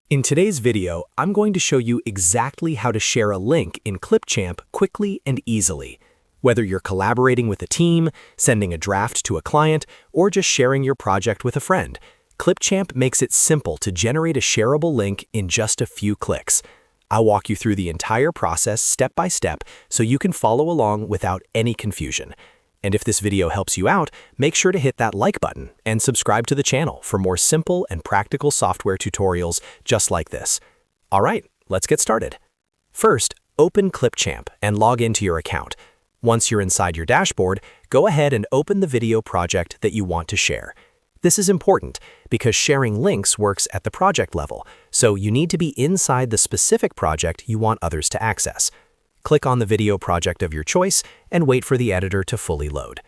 In today's video, I'm going to show you exactly how to share a link in Clipchamp quickly and easily. Whether you're collaborating with a team, sending a draft to a client, or just sharing your project with a friend, Clipchamp makes it simple to generate a shareable link in just a few clicks. I'll walk you through the entire process step by step so you can follow along without any confusion. And if this video helps you out, make sure to hit that like button and subscribe to the channel for more simple and practical software tutorials just like this. All right, let's get started. First, open Clipchamp and log into your account. Once you're inside your dashboard, go ahead and open the video project that you want to share. This is important because sharing links works at the project level, so you need to be inside the specific project you want others to access. Click on the video project of your choice and wait for the editor to fully load.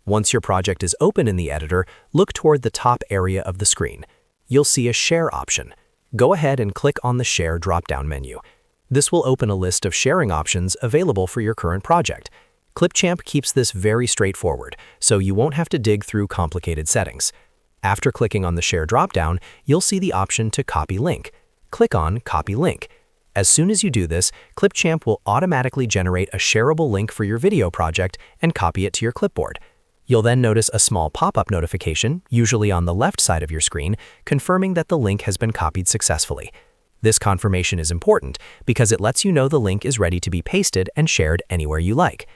Once your project is open in the editor, look toward the top area of the screen. You'll see a Share option. Go ahead and click on the Share drop-down menu. This will open a list of sharing options available for your current project. Clipchamp keeps this very straightforward, so you won't have to dig through complicated settings. After clicking on the Share drop-down, you'll see the option to copy link. Click on Copy Link. As soon as you do this, Clipchamp will automatically generate a shareable link for your video project and copy it to your clipboard. You'll then notice a small pop-up notification, usually on the left side of your screen, confirming that the link has been copied successfully. This confirmation is important because it lets you know the link is ready to be pasted and shared anywhere you like.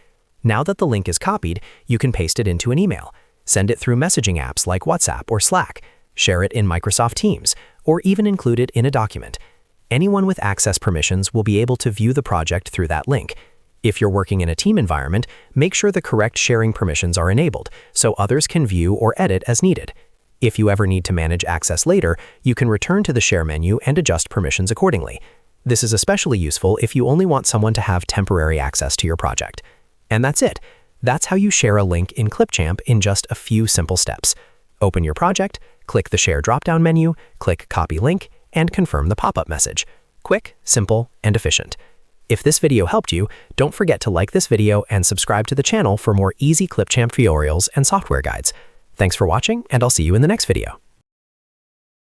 Now that the link is copied, you can paste it into an email, send it through messaging apps like WhatsApp or Slack, share it in Microsoft Teams, or even include it in a document. Anyone with access permissions will be able to view the project through that link. If you're working in a team environment, make sure the correct sharing permissions are enabled so others can view or edit as needed. If you ever need to manage access later, you can return to the Share menu and adjust permissions accordingly. This is especially useful if you only want someone to have temporary access to your project. And that's it. That's how you share a link in Clipchamp in just a few simple steps. Open your project, click the Share drop-down menu, click Copy Link, and confirm the pop-up message. Quick, simple, and efficient. If this video helped you, don't forget to like this video and subscribe to the channel for more easy Clipchamp tutorials and software guides. Thanks for watching, and I'll see you in the next video.